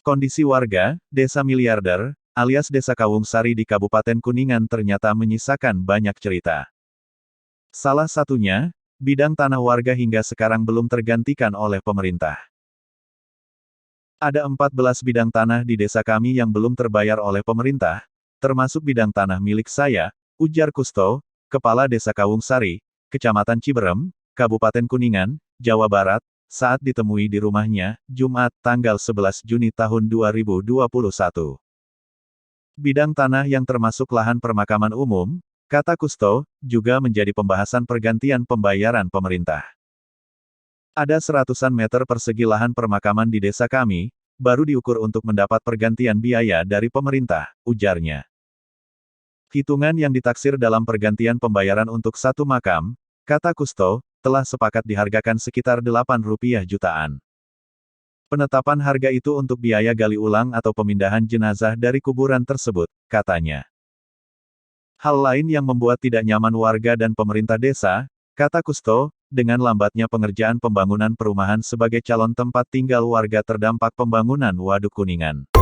Kondisi warga, Desa Miliarder, alias Desa Kawungsari di Kabupaten Kuningan ternyata menyisakan banyak cerita. Salah satunya, bidang tanah warga hingga sekarang belum tergantikan oleh pemerintah. Ada 14 bidang tanah di desa kami yang belum terbayar oleh pemerintah, termasuk bidang tanah milik saya, ujar Kusto, Kepala Desa Kawungsari, Kecamatan Ciberem, Kabupaten Kuningan, Jawa Barat, saat ditemui di rumahnya, Jumat, tanggal 11 Juni tahun 2021. Bidang tanah yang termasuk lahan permakaman umum, kata Kusto, juga menjadi pembahasan pergantian pembayaran pemerintah. Ada seratusan meter persegi lahan permakaman di desa kami, baru diukur untuk mendapat pergantian biaya dari pemerintah, ujarnya. Hitungan yang ditaksir dalam pergantian pembayaran untuk satu makam, kata Kusto, telah sepakat dihargakan sekitar Rp8 jutaan. Penetapan harga itu untuk biaya gali ulang atau pemindahan jenazah dari kuburan tersebut, katanya. Hal lain yang membuat tidak nyaman warga dan pemerintah desa, kata Kusto, dengan lambatnya pengerjaan pembangunan perumahan sebagai calon tempat tinggal warga terdampak pembangunan Waduk Kuningan.